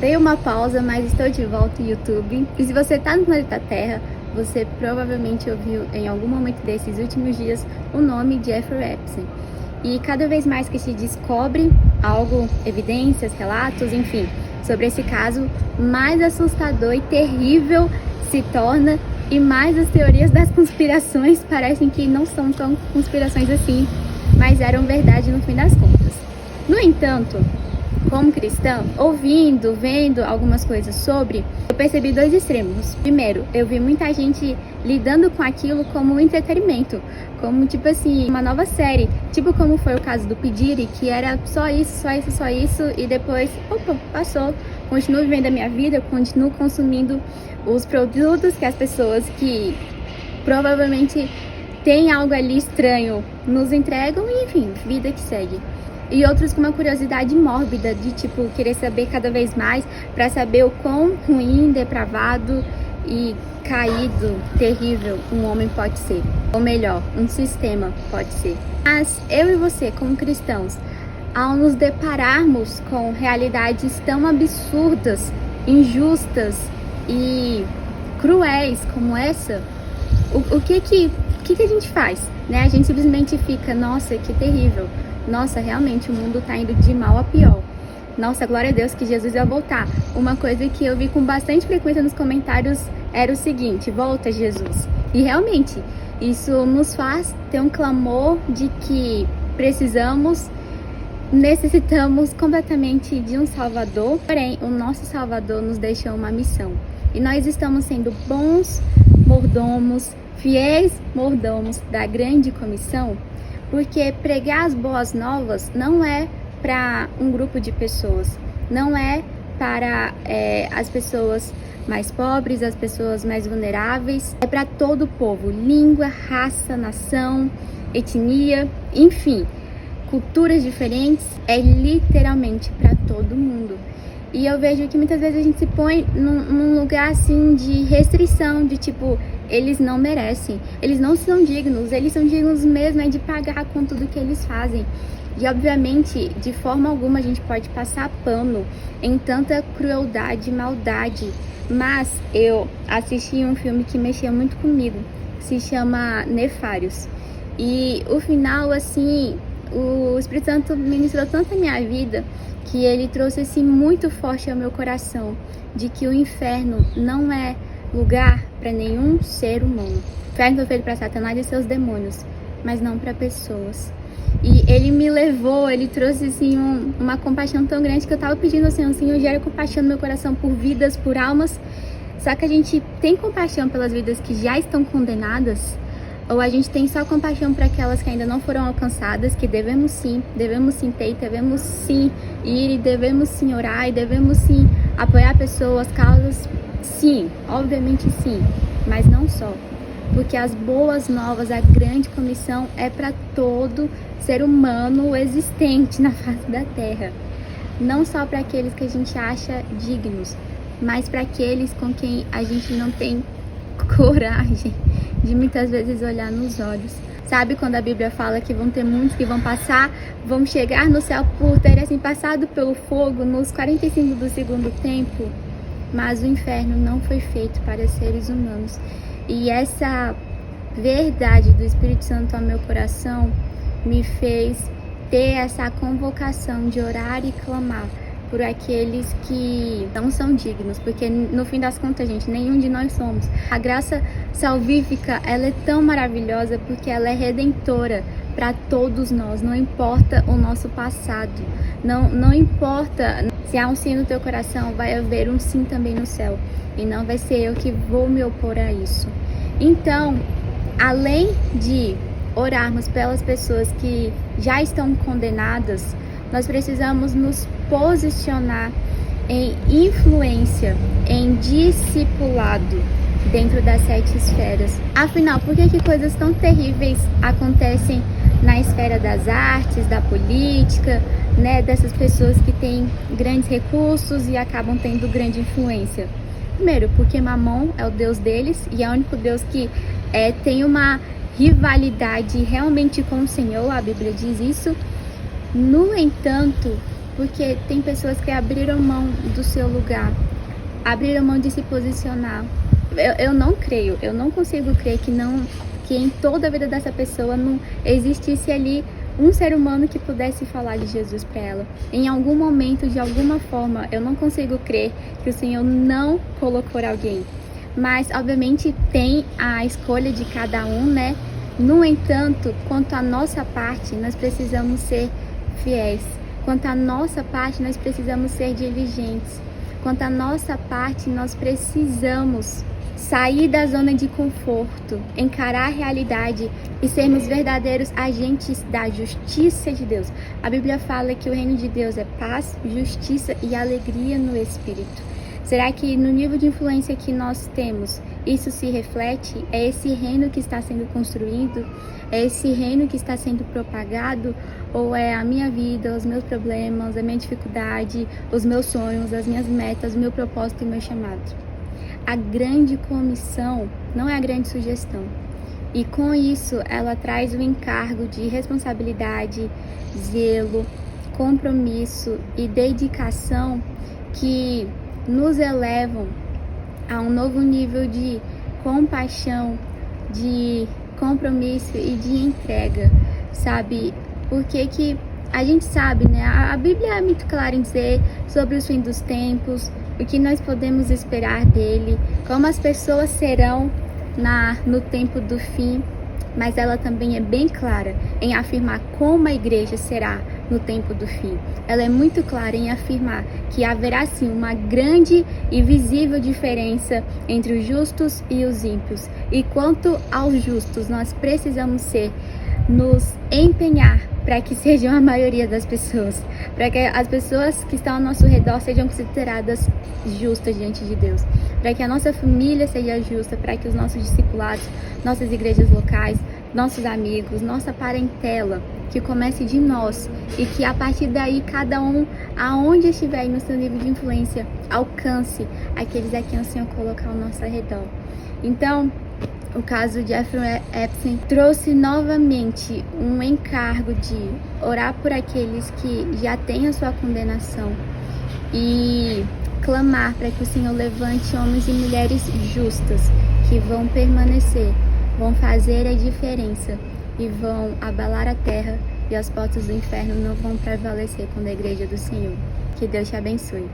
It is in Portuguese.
Dei uma pausa, mas estou de volta no YouTube. E se você está no planeta Terra, você provavelmente ouviu em algum momento desses últimos dias o nome de Jeffrey Epstein. E cada vez mais que se descobre algo, evidências, relatos, enfim, sobre esse caso, mais assustador e terrível se torna, e mais as teorias das conspirações parecem que não são tão conspirações assim, mas eram verdade no fim das contas. No entanto, como cristã, ouvindo, vendo algumas coisas sobre, eu percebi dois extremos. Primeiro, eu vi muita gente lidando com aquilo como um entretenimento, como tipo assim, uma nova série, tipo como foi o caso do P. Diddy, que era só isso, só isso, só isso, e depois, opa, passou, continuo vivendo a minha vida, continuo consumindo os produtos que as pessoas que provavelmente têm algo ali estranho nos entregam, e enfim, vida que segue. E outros com uma curiosidade mórbida de tipo querer saber cada vez mais para saber o quão ruim, depravado e caído, terrível um homem pode ser, ou melhor, um sistema pode ser. Mas eu e você, como cristãos, ao nos depararmos com realidades tão absurdas, injustas e cruéis como essa, o que a gente faz? Né? A gente simplesmente fica, nossa, que terrível. Nossa, realmente o mundo tá indo de mal a pior. Nossa, glória a Deus que Jesus vai voltar. Uma coisa que eu vi com bastante frequência nos comentários era o seguinte: volta, Jesus. E realmente, isso nos faz ter um clamor de que necessitamos completamente de um Salvador. Porém, o nosso Salvador nos deixou uma missão. E nós estamos sendo bons mordomos, fiéis mordomos da grande comissão, porque pregar as boas novas não é para um grupo de pessoas, não é para as pessoas mais pobres, as pessoas mais vulneráveis, é para todo o povo, língua, raça, nação, etnia, enfim, culturas diferentes, é literalmente para todo mundo. E eu vejo que muitas vezes a gente se põe num lugar assim de restrição, de tipo, eles não merecem, eles não são dignos, eles são dignos mesmo de pagar com tudo que eles fazem. E obviamente, de forma alguma a gente pode passar pano em tanta crueldade e maldade. Mas eu assisti um filme que mexeu muito comigo, se chama Nefários. E o final, assim, o Espírito Santo ministrou tanto a minha vida que ele trouxe assim muito forte ao meu coração, de que o inferno não é lugar para nenhum ser humano. O inferno foi feito para Satanás e seus demônios, mas não para pessoas. E ele me levou, ele trouxe assim uma compaixão tão grande que eu tava pedindo assim, o Senhor gera compaixão no meu coração por vidas, por almas. Só que a gente tem compaixão pelas vidas que já estão condenadas, ou a gente tem só compaixão para aquelas que ainda não foram alcançadas, que devemos sim ter, devemos sim ir, e devemos sim orar, e devemos sim apoiar pessoas, causas, sim, obviamente sim, mas não só. Porque as boas novas, a grande comissão é para todo ser humano existente na face da terra. Não só para aqueles que a gente acha dignos, mas para aqueles com quem a gente não tem coragem de muitas vezes olhar nos olhos. Sabe quando a Bíblia fala que vão ter muitos que vão chegar no céu por terem assim passado pelo fogo nos 45 do segundo tempo? Mas o inferno não foi feito para seres humanos. E essa verdade do Espírito Santo ao meu coração me fez ter essa convocação de orar e clamar por aqueles que não são dignos, porque no fim das contas, gente, nenhum de nós somos. A graça salvífica, ela é tão maravilhosa porque ela é redentora para todos nós, não importa o nosso passado, não importa se há um sim no teu coração, vai haver um sim também no céu, e não vai ser eu que vou me opor a isso. Então, além de orarmos pelas pessoas que já estão condenadas, nós precisamos nos posicionar em influência, em discipulado dentro das 7 esferas. Afinal, por que coisas tão terríveis acontecem na esfera das artes, da política, né, dessas pessoas que têm grandes recursos e acabam tendo grande influência? Primeiro, porque Mamon é o Deus deles e é o único Deus que tem uma rivalidade realmente com o Senhor, a Bíblia diz isso. No entanto, porque tem pessoas que abriram mão do seu lugar, abriram mão de se posicionar. Eu não creio, eu não consigo crer que em toda a vida dessa pessoa não existisse ali um ser humano que pudesse falar de Jesus para ela. Em algum momento, de alguma forma, eu não consigo crer que o Senhor não colocou alguém. Mas, obviamente, tem a escolha de cada um, né? No entanto, quanto à nossa parte, nós precisamos ser fiéis. Quanto à nossa parte, nós precisamos ser diligentes. Quanto à nossa parte, nós precisamos sair da zona de conforto, encarar a realidade e sermos verdadeiros agentes da justiça de Deus. A Bíblia fala que o reino de Deus é paz, justiça e alegria no Espírito. Será que no nível de influência que nós temos, isso se reflete? É esse reino que está sendo construído? É esse reino que está sendo propagado? Ou é a minha vida, os meus problemas, a minha dificuldade, os meus sonhos, as minhas metas, o meu propósito e o meu chamado? A grande comissão não é a grande sugestão. E com isso, ela traz o encargo de responsabilidade, zelo, compromisso e dedicação que nos elevam a um novo nível de compaixão, de compromisso e de entrega, sabe? Porque que a gente sabe, né? A Bíblia é muito clara em dizer sobre os fins dos tempos, o que nós podemos esperar dele, como as pessoas serão no tempo do fim, mas ela também é bem clara em afirmar como a igreja será no tempo do fim. Ela é muito clara em afirmar que haverá sim uma grande e visível diferença entre os justos e os ímpios. E quanto aos justos, nós precisamos nos empenhar para que sejam a maioria das pessoas, para que as pessoas que estão ao nosso redor sejam consideradas justas diante de Deus, para que a nossa família seja justa, para que os nossos discipulados, nossas igrejas locais, nossos amigos, nossa parentela, que comece de nós e que a partir daí cada um, aonde estiver no seu nível de influência, alcance aqueles a quem o Senhor colocar ao nosso redor. Então, o caso de Jeffrey Epstein trouxe novamente um encargo de orar por aqueles que já têm a sua condenação e clamar para que o Senhor levante homens e mulheres justas que vão permanecer, vão fazer a diferença e vão abalar a terra, e as portas do inferno não vão prevalecer contra a igreja do Senhor. Que Deus te abençoe.